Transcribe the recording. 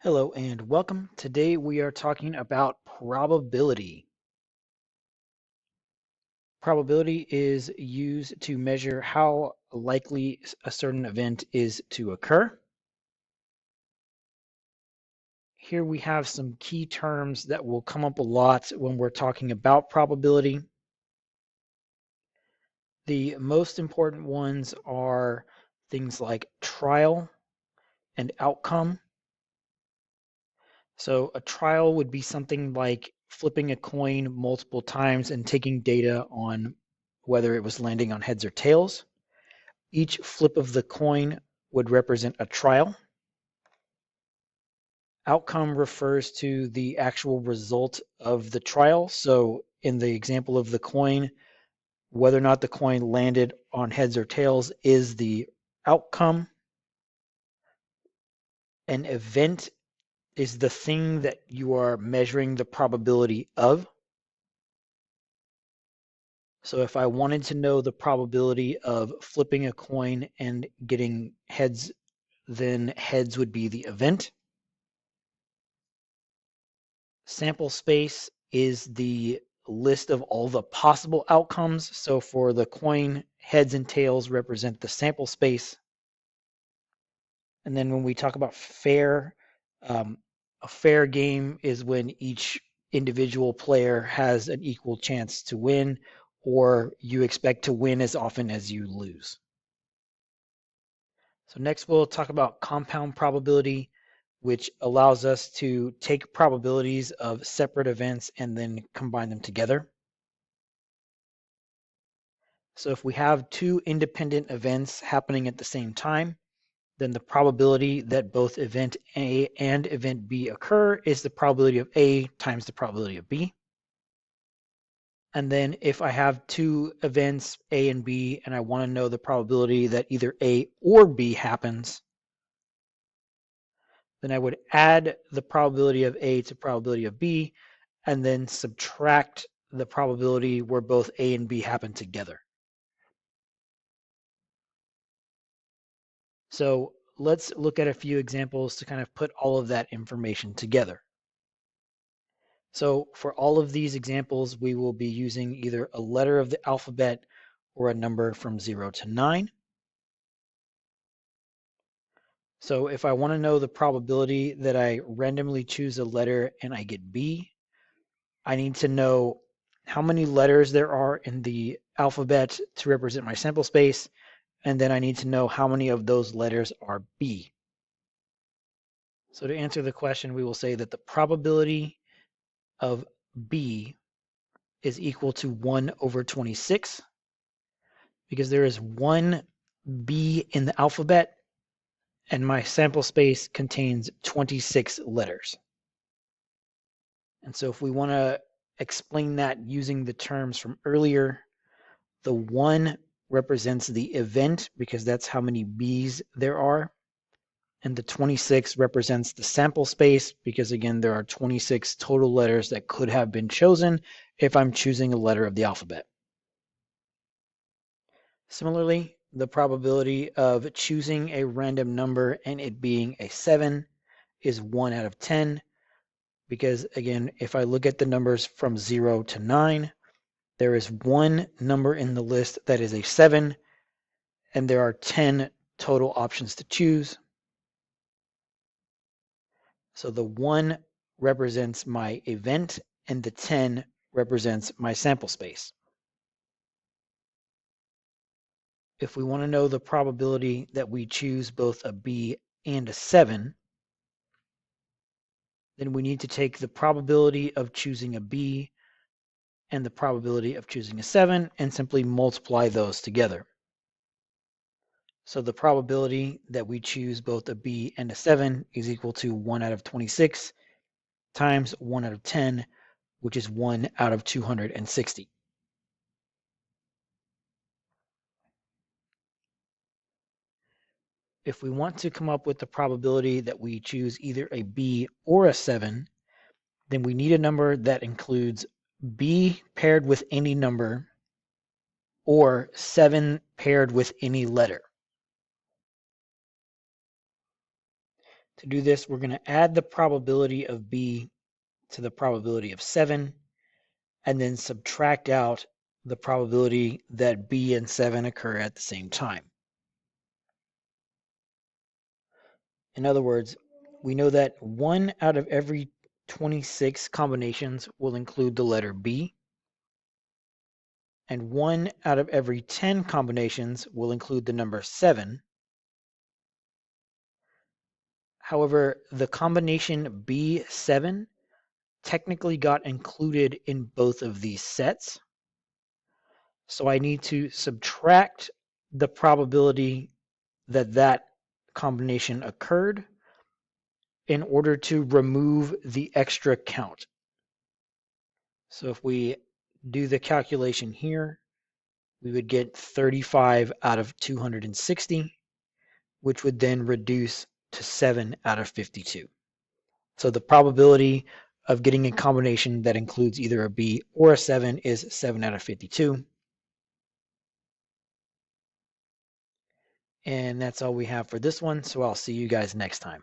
Hello and welcome. Today we are talking about probability. Probability is used to measure how likely a certain event is to occur. Here we have some key terms that will come up a lot when we're talking about probability. The most important ones are things like trial and outcome. So a trial would be something like flipping a coin multiple times and taking data on whether it was landing on heads or tails. Each flip of the coin would represent a trial. Outcome refers to the actual result of the trial. So in the example of the coin, whether or not the coin landed on heads or tails is the outcome. An event is the thing that you are measuring the probability of. So if I wanted to know the probability of flipping a coin and getting heads, then heads would be the event. Sample space is the list of all the possible outcomes. So for the coin, heads and tails represent the sample space. And then when we talk about fair, a fair game is when each individual player has an equal chance to win, or you expect to win as often as you lose. So next we'll talk about compound probability, which allows us to take probabilities of separate events and then combine them together. So if we have two independent events happening at the same time, then the probability that both event A and event B occur is the probability of A times the probability of B. And then if I have two events, A and B, and I want to know the probability that either A or B happens, then I would add the probability of A to probability of B, and then subtract the probability where both A and B happen together. So let's look at a few examples to kind of put all of that information together. So for all of these examples, we will be using either a letter of the alphabet or a number from 0 to 9. So if I want to know the probability that I randomly choose a letter and I get B, I need to know how many letters there are in the alphabet to represent my sample space, and then I need to know how many of those letters are B. So to answer the question, we will say that the probability of B is equal to 1 over 26 because there is one B in the alphabet and my sample space contains 26 letters. And so if we want to explain that using the terms from earlier, the 1 represents the event because that's how many B's there are. And the 26 represents the sample space because, again, there are 26 total letters that could have been chosen if I'm choosing a letter of the alphabet. Similarly, the probability of choosing a random number and it being a 7 is 1 out of 10 because, again, if I look at the numbers from 0 to 9, there is one number in the list that is a 7, and there are 10 total options to choose. So the 1 represents my event, and the 10 represents my sample space. If we want to know the probability that we choose both a B and a 7, then we need to take the probability of choosing a B and the probability of choosing a 7 and simply multiply those together. So the probability that we choose both a B and a 7 is equal to 1 out of 26 times 1 out of 10, which is 1 out of 260. If we want to come up with the probability that we choose either a B or a 7, then we need a number that includes B paired with any number or 7 paired with any letter. To do this, we're going to add the probability of B to the probability of 7, and then subtract out the probability that B and 7 occur at the same time. In other words, we know that 1 out of every 26 combinations will include the letter B, and 1 out of every 10 combinations will include the number 7. However, the combination B7 technically got included in both of these sets. So I need to subtract the probability that that combination occurred in order to remove the extra count. So if we do the calculation here, we would get 35 out of 260, which would then reduce to 7 out of 52. So the probability of getting a combination that includes either a B or a 7 is 7 out of 52. And that's all we have for this one, so I'll see you guys next time.